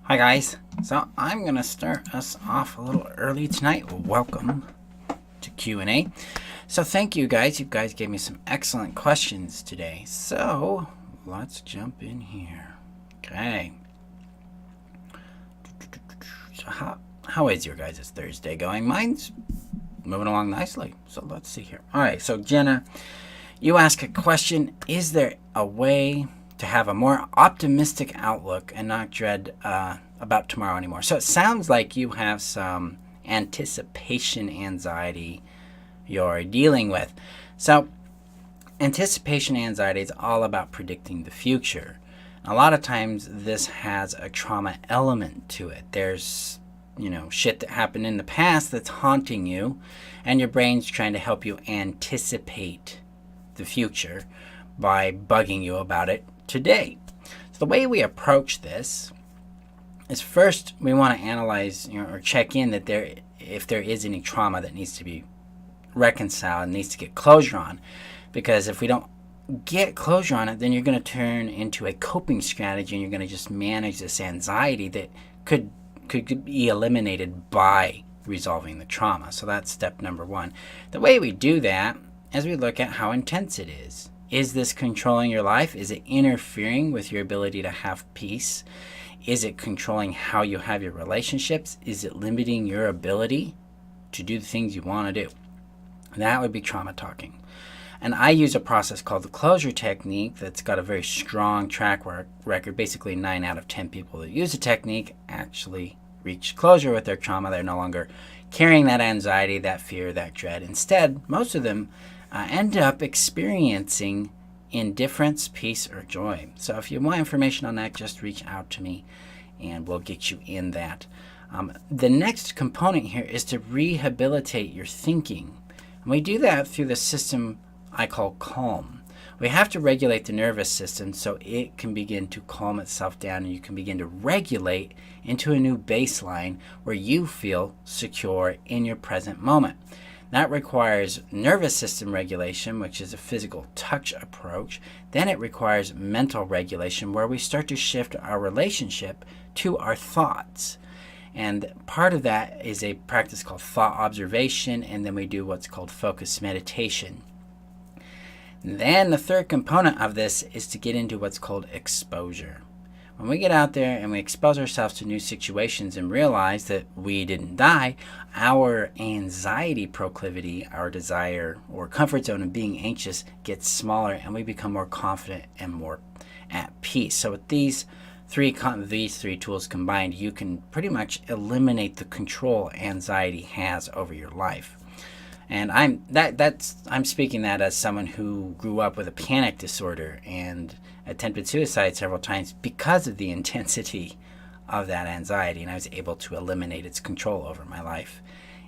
Hi guys, so I'm gonna start us off a little early tonight. Welcome to Q&A. So thank you guys. You guys gave me some excellent questions today. So let's jump in here. Okay. So how is your guys' Thursday going? Mine's moving along nicely. So let's see here. All right. So Jenna, you ask a question: is there a way to have a more optimistic outlook and not dread about tomorrow anymore? So it sounds like you have some anticipation anxiety you're dealing with. So anticipation anxiety is all about predicting the future. A lot of times this has a trauma element to it. There's shit that happened in the past that's haunting you, and your brain's trying to help you anticipate the future by bugging you about it today. So the way we approach this is, first we want to analyze or check in that if there is any trauma that needs to be reconciled and needs to get closure on. Because if we don't get closure on it, then you're going to turn into a coping strategy, and you're going to just manage this anxiety that could be eliminated by resolving the trauma. So that's step number one. The way we do that is we look at how intense it is. Is this controlling your life? Is it interfering with your ability to have peace? Is it controlling how you have your relationships? Is it limiting your ability to do the things you want to do? That would be trauma talking. And I use a process called the closure technique that's got a very strong track record. Basically 9 out of 10 people that use the technique actually reach closure with their trauma. They're no longer carrying that anxiety, that fear, that dread. Instead, most of them end up experiencing indifference, peace, or joy. So if you want information on that, just reach out to me and we'll get you in that. The next component here is to rehabilitate your thinking. And we do that through the system I call calm. We have to regulate the nervous system so it can begin to calm itself down, and you can begin to regulate into a new baseline where you feel secure in your present moment. That requires nervous system regulation, which is a physical touch approach. Then it requires mental regulation, where we start to shift our relationship to our thoughts. And part of that is a practice called thought observation, and then we do what's called focused meditation. And then the third component of this is to get into what's called exposure. When we get out there and we expose ourselves to new situations and realize that we didn't die, our anxiety proclivity, our desire or comfort zone of being anxious gets smaller, and we become more confident and more at peace. So with these three tools combined, you can pretty much eliminate the control anxiety has over your life. And I'm speaking that as someone who grew up with a panic disorder and attempted suicide several times because of the intensity of that anxiety, and I was able to eliminate its control over my life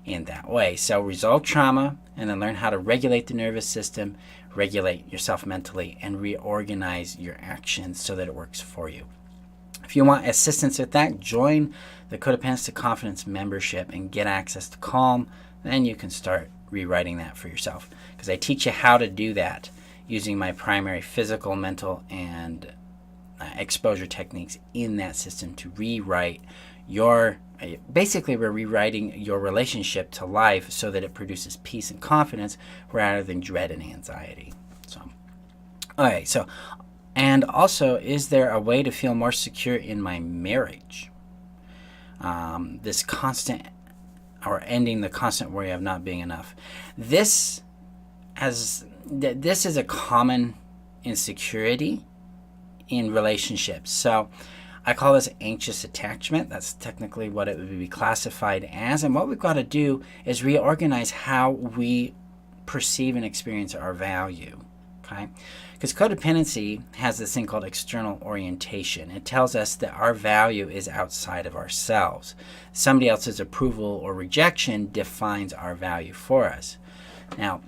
in that way. So resolve trauma, and then learn how to regulate the nervous system, regulate yourself mentally, and reorganize your actions so that it works for you. If you want assistance with that, join the Codependency Confidence membership and get access to Calm. Then you can start rewriting that for yourself, because I teach you how to do that using my primary physical, mental, and exposure techniques in that system to rewrite basically we're rewriting your relationship to life so that it produces peace and confidence rather than dread and anxiety. So, okay, so, and also, is there a way to feel more secure in my marriage? This constant, or ending the constant worry of not being enough. This is a common insecurity in relationships. So I call this anxious attachment. That's technically what it would be classified as. And what we've got to do is reorganize how we perceive and experience our value. Okay? Because codependency has this thing called external orientation. It tells us that our value is outside of ourselves. Somebody else's approval or rejection defines our value for us. Now,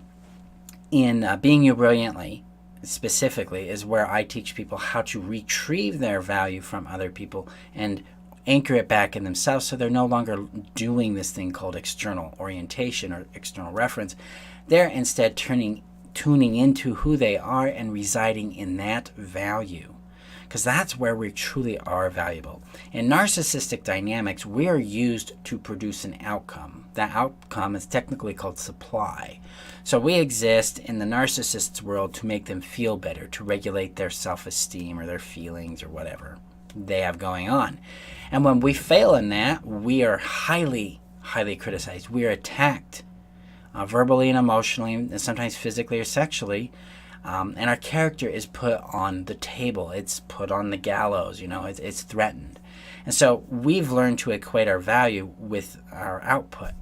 in Being You Brilliantly, specifically, is where I teach people how to retrieve their value from other people and anchor it back in themselves, so they're no longer doing this thing called external orientation or external reference. They're instead tuning into who they are and residing in that value. because that's where we truly are valuable. In narcissistic dynamics, we are used to produce an outcome. That outcome is technically called supply. So we exist in the narcissist's world to make them feel better, to regulate their self-esteem or their feelings or whatever they have going on. And when we fail in that, we are highly criticized. We are attacked verbally and emotionally, and sometimes physically or sexually. And our character is put on the table. It's put on the gallows, it's threatened. And so we've learned to equate our value with our output.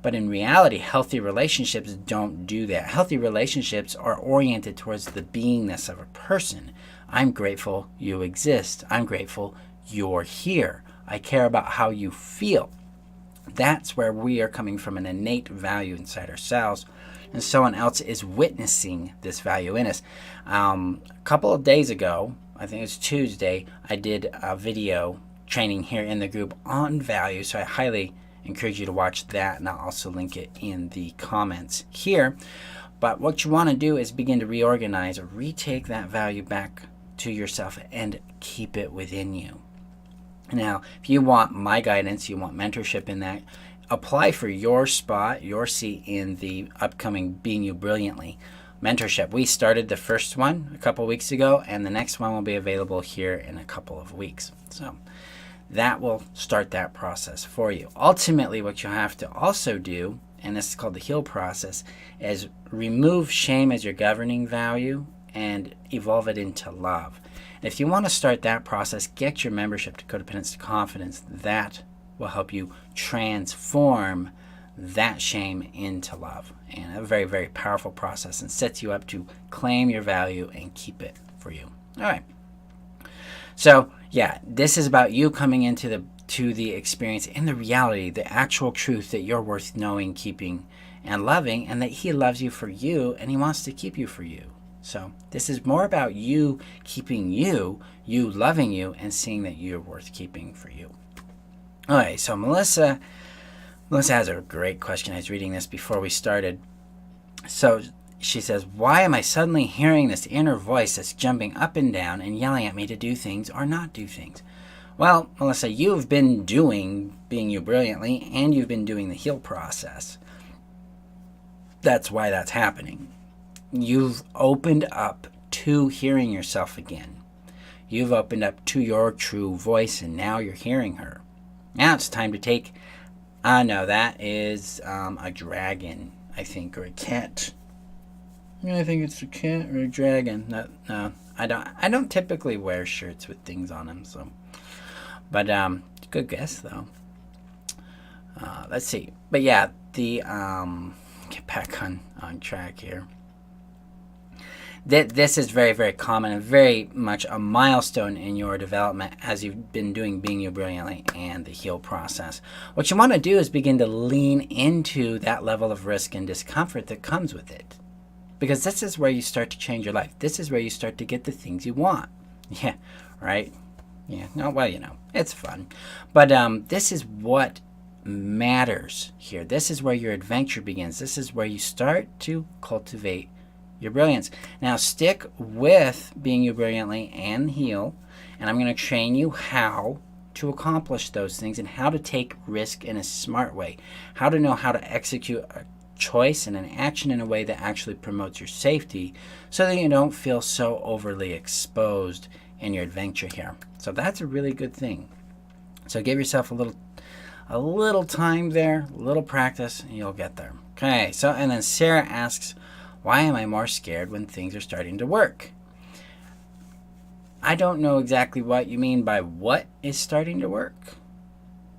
But in reality, healthy relationships don't do that. Healthy relationships are oriented towards the beingness of a person. I'm grateful you exist. I'm grateful you're here. I care about how you feel. That's where we are coming from an innate value inside ourselves, and someone else is witnessing this value in us. A couple of days ago, I think it was Tuesday, I did a video training here in the group on value, so I highly encourage you to watch that, and I'll also link it in the comments here. But what you want to do is begin to reorganize or retake that value back to yourself and keep it within you. Now, if you want my guidance, you want mentorship in that, apply for your spot, your seat in the upcoming Being You Brilliantly mentorship. We started the first one a couple weeks ago, and the next one will be available here in a couple of weeks. So that will start that process for you. Ultimately, what you have to also do, and this is called the heal process, is remove shame as your governing value and evolve it into love. If you want to start that process, get your membership to Codependence to Confidence. That will help you transform that shame into love. And a very, very powerful process, and sets you up to claim your value and keep it for you. All right. So, yeah, this is about you coming into the experience and the reality, the actual truth that you're worth knowing, keeping, and loving, and that he loves you for you, and he wants to keep you for you. So this is more about you keeping you loving you, and seeing that you're worth keeping for you. All right, so Melissa has a great question. I was reading this before we started. So she says, why am I suddenly hearing this inner voice that's jumping up and down and yelling at me to do things or not do things? Well, Melissa, you've been doing Being You Brilliantly, and you've been doing the heal process. That's why that's happening. You've opened up to hearing yourself again. You've opened up to your true voice, and now you're hearing her. Now it's time to take... no, that is a dragon, I think, or a cat. I think it's a cat or a dragon. No, I don't typically wear shirts with things on them, so... But, good guess, though. Let's see. But yeah, get back on track here. This is very, very common and very much a milestone in your development as you've been doing Being You Brilliantly and the heal process. What you want to do is begin to lean into that level of risk and discomfort that comes with it. Because this is where you start to change your life. This is where you start to get the things you want. Yeah, right? Yeah, no, well, it's fun. But this is what matters here. This is where your adventure begins. This is where you start to cultivate your brilliance. Now stick with Being You Brilliantly and heal, and I'm going to train you how to accomplish those things and how to take risk in a smart way, how to know how to execute a choice and an action in a way that actually promotes your safety, so that you don't feel so overly exposed in your adventure here. So that's a really good thing. So give yourself a little time there, a little practice, and you'll get there. Okay, so and then Sarah asks, why am I more scared when things are starting to work? I don't know exactly what you mean by what is starting to work.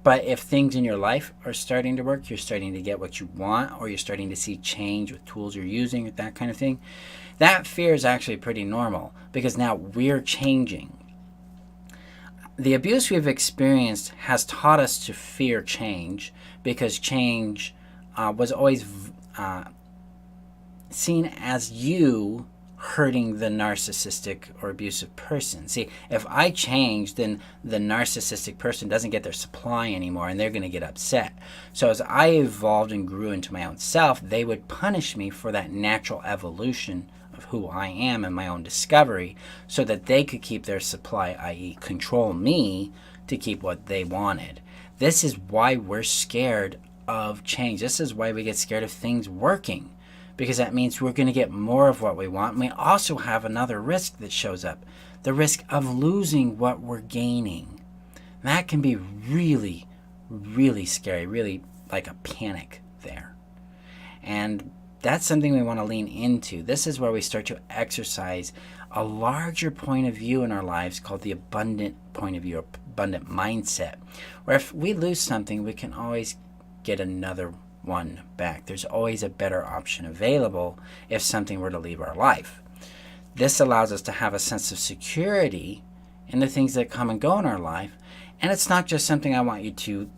But if things in your life are starting to work, you're starting to get what you want, or you're starting to see change with tools you're using, that kind of thing, that fear is actually pretty normal, because now we're changing. The abuse we've experienced has taught us to fear change, because change was always seen as you hurting the narcissistic or abusive person. See, if I change, then the narcissistic person doesn't get their supply anymore, and they're going to get upset. So as I evolved and grew into my own self, they would punish me for that natural evolution of who I am and my own discovery so that they could keep their supply, i.e. control me to keep what they wanted. This is why we're scared of change. This is why we get scared of things working, because that means we're going to get more of what we want. And we also have another risk that shows up, the risk of losing what we're gaining. That can be really, really scary, really like a panic there. And that's something we want to lean into. This is where we start to exercise a larger point of view in our lives called the abundant point of view, abundant mindset, where if we lose something, we can always get another one back. There's always a better option available if something were to leave our life. This allows us to have a sense of security in the things that come and go in our life. And it's not just something I want you to,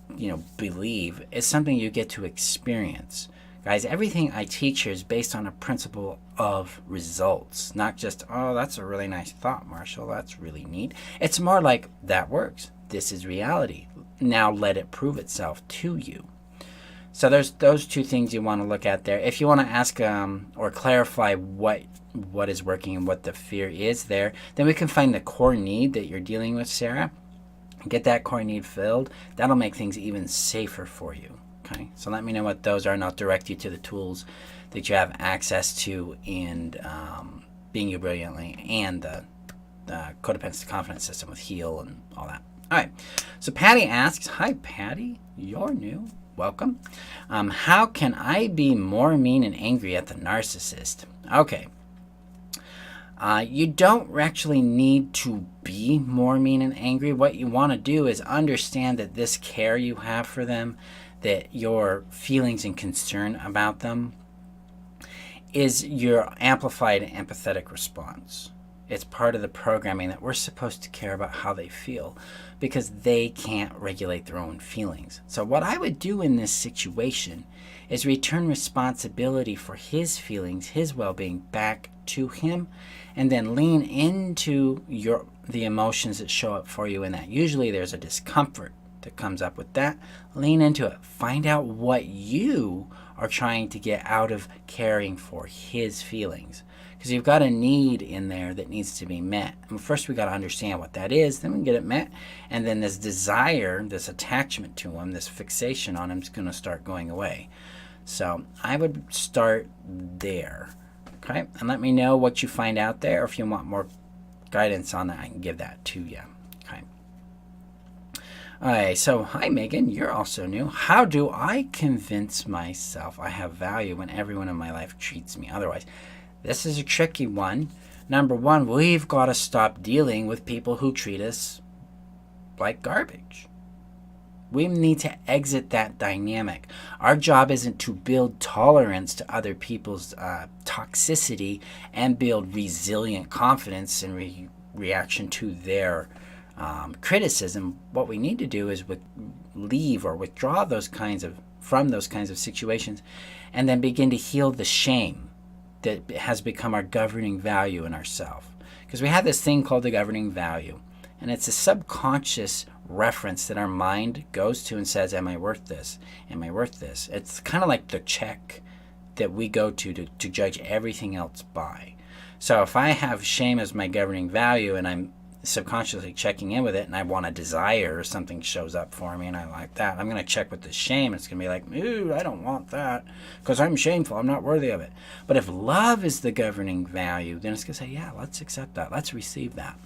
believe. It's something you get to experience. Guys, everything I teach here is based on a principle of results, not just, oh, that's a really nice thought, Marshall. That's really neat. It's more like, that works. This is reality. Now let it prove itself to you. So there's those two things you want to look at there. If you want to ask or clarify what is working and what the fear is there, then we can find the core need that you're dealing with, Sarah. Get that core need filled. That'll make things even safer for you. Okay, so let me know what those are, and I'll direct you to the tools that you have access to in Being You Brilliantly and the Codependency Confidence System with Heal and all that. All right, so Patty asks, hi Patty, you're new. Welcome. How can I be more mean and angry at the narcissist? Okay. You don't actually need to be more mean and angry. What you want to do is understand that this care you have for them, that your feelings and concern about them, is your amplified empathetic response. It's part of the programming that we're supposed to care about how they feel, because they can't regulate their own feelings. So what I would do in this situation is return responsibility for his feelings, his well-being back to him, and then lean into the emotions that show up for you in that. Usually there's a discomfort that comes up with that. Lean into it. Find out what you are trying to get out of caring for his feelings. Because you've got a need in there that needs to be met. And first we got to understand what that is, then we can get it met. And then this desire, this attachment to him, this fixation on him is going to start going away. So I would start there. Okay? And let me know what you find out there. Or if you want more guidance on that, I can give that to you. Okay. All right, so hi Megan, you're also new. How do I convince myself I have value when everyone in my life treats me otherwise? This is a tricky one. Number one, we've got to stop dealing with people who treat us like garbage. We need to exit that dynamic. Our job isn't to build tolerance to other people's toxicity and build resilient confidence in reaction to their criticism. What we need to do is leave or withdraw from those kinds of situations, and then begin to heal the shame that has become our governing value in ourselves. Because we have this thing called the governing value, and it's a subconscious reference that our mind goes to and says, am I worth this? Am I worth this? It's kind of like the check that we go to judge everything else by. So if I have shame as my governing value and I'm subconsciously checking in with it, and I want a desire or something shows up for me and I like that, I'm going to check with the shame. It's going to be like, ooh, I don't want that because I'm shameful. I'm not worthy of it. But if love is the governing value, then it's going to say, yeah, let's accept that. Let's receive that.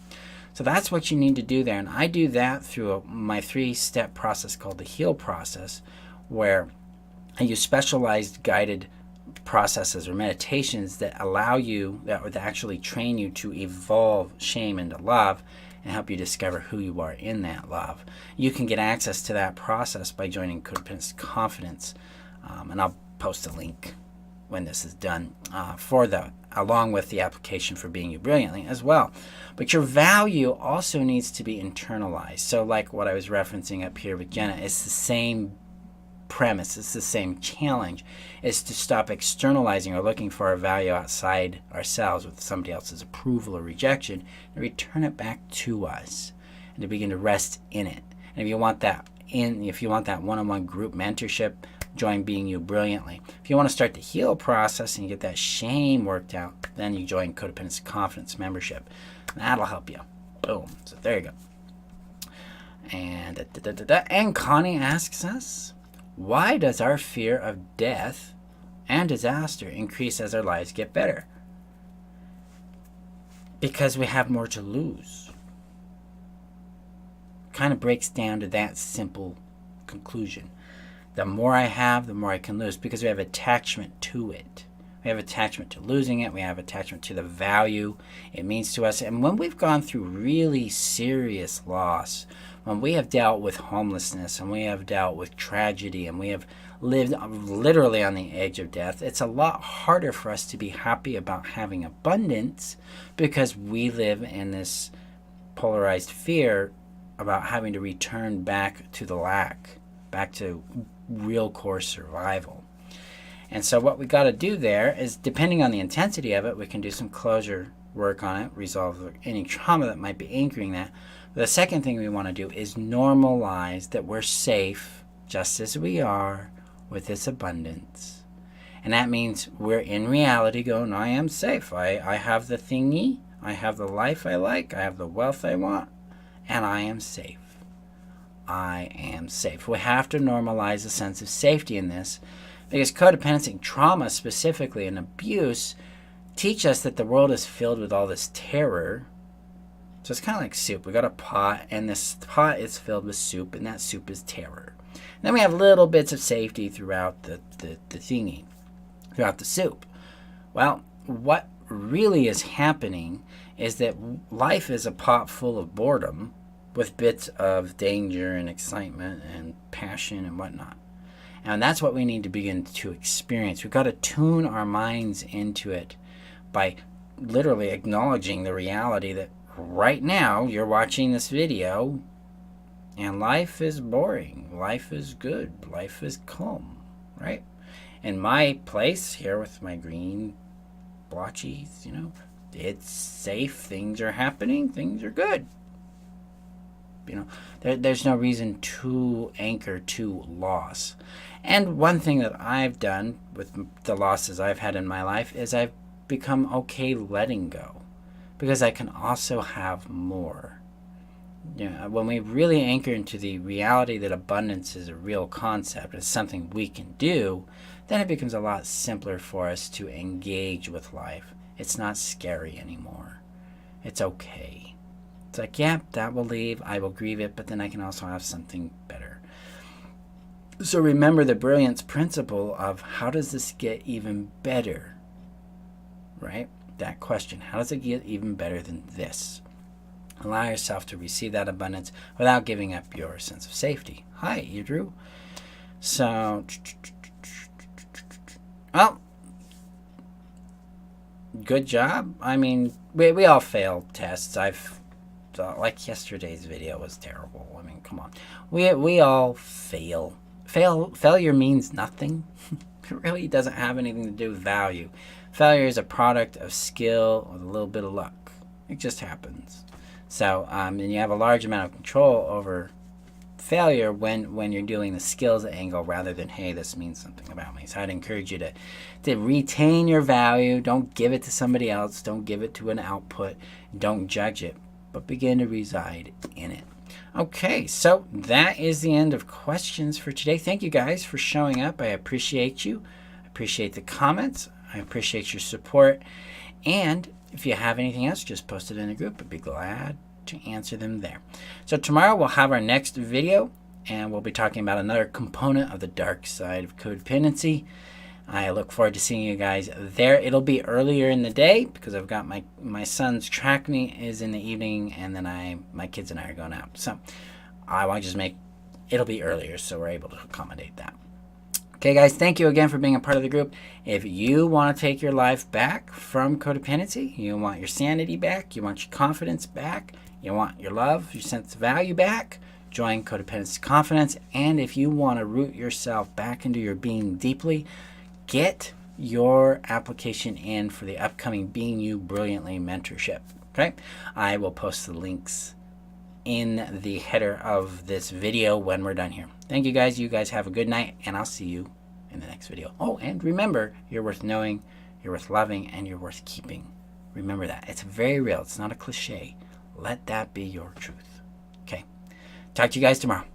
So that's what you need to do there. And I do that through my 3-step process called the HEAL process, where I use specialized guided processes or meditations that allow you, that actually train you to evolve shame into love and help you discover who you are in that love. You can get access to that process by joining Codependency Confidence, and I'll post a link when this is done along with the application for Being You Brilliantly as well. But your value also needs to be internalized. So like what I was referencing up here with Jenna, it's the same premise, it's the same challenge, is to stop externalizing or looking for our value outside ourselves with somebody else's approval or rejection, and return it back to us and to begin to rest in it. And if you want that one-on-one group mentorship, join Being You Brilliantly. If you want to start the heal process and you get that shame worked out, then you join Codependency Confidence membership. That'll help you. Boom. So there you go. And Connie asks us, why does our fear of death and disaster increase as our lives get better? Because we have more to lose. Kind of breaks down to that simple conclusion. The more I have, the more I can lose, because we have attachment to it. We have attachment to losing it. We have attachment to the value it means to us. And when we've gone through really serious loss, when we have dealt with homelessness and we have dealt with tragedy and we have lived literally on the edge of death, it's a lot harder for us to be happy about having abundance, because we live in this polarized fear about having to return back to the lack, back to real core survival. And so what we got to do there is, depending on the intensity of it, we can do some closure work on it, resolve any trauma that might be anchoring that. The second thing we want to do is normalize that we're safe just as we are with this abundance. And that means we're in reality going, I am safe. I have the thingy. I have the life I like. I have the wealth I want. And I am safe. I am safe. We have to normalize a sense of safety in this, because codependency, trauma specifically, and abuse teach us that the world is filled with all this terror. So it's kind of like soup. We got a pot, and this pot is filled with soup, and that soup is terror. And then we have little bits of safety throughout the thingy, throughout the soup. Well, what really is happening is that life is a pot full of boredom with bits of danger and excitement and passion and whatnot. And that's what we need to begin to experience. We've got to tune our minds into it by literally acknowledging the reality that right now you're watching this video and life is boring, life is good, life is calm, right? In my place here with my green blotchies, it's safe, things are happening, things are good. There's no reason to anchor to loss. And one thing that I've done with the losses I've had in my life is I've become okay letting go, because I can also have more. When we really anchor into the reality that abundance is a real concept, it's something we can do, then it becomes a lot simpler for us to engage with life. It's not scary anymore. It's okay. It's like, yeah, that will leave, I will grieve it, but then I can also have something better. So remember the brilliance principle of, how does this get even better? Right? That question, how does it get even better than this? Allow yourself to receive that abundance without giving up your sense of safety. Hi, Andrew. So, well, good job. I mean, we all fail tests. Like yesterday's video was terrible. I mean, come on. We all fail. Failure means nothing. It really doesn't have anything to do with value. Failure is a product of skill with a little bit of luck. It just happens. So, and you have a large amount of control over failure when you're doing the skills angle rather than, hey, this means something about me. So I'd encourage you to retain your value. Don't give it to somebody else. Don't give it to an output. Don't judge it, but begin to reside in it. Okay, so that is the end of questions for today. Thank you guys for showing up. I appreciate you. I appreciate the comments. I appreciate your support. And if you have anything else, just post it in the group. I'd be glad to answer them there. So tomorrow we'll have our next video, and we'll be talking about another component of the dark side of codependency. I look forward to seeing you guys there. It'll be earlier in the day because I've got my son's track meet is in the evening, and then my kids and I are going out. So I want to just it'll be earlier so we're able to accommodate that. Okay, guys, thank you again for being a part of the group. If you want to take your life back from codependency, you want your sanity back, you want your confidence back, you want your love, your sense of value back, join Codependency Confidence. And if you want to root yourself back into your being deeply, get your application in for the upcoming Being You Brilliantly mentorship. Okay, I will post the links in the header of this video when we're done here. Thank you guys. You guys have a good night, and I'll see you in the next video. Oh, and remember, you're worth knowing, you're worth loving, and you're worth keeping. Remember that. It's very real. It's not a cliche. Let that be your truth. Okay. Talk to you guys tomorrow.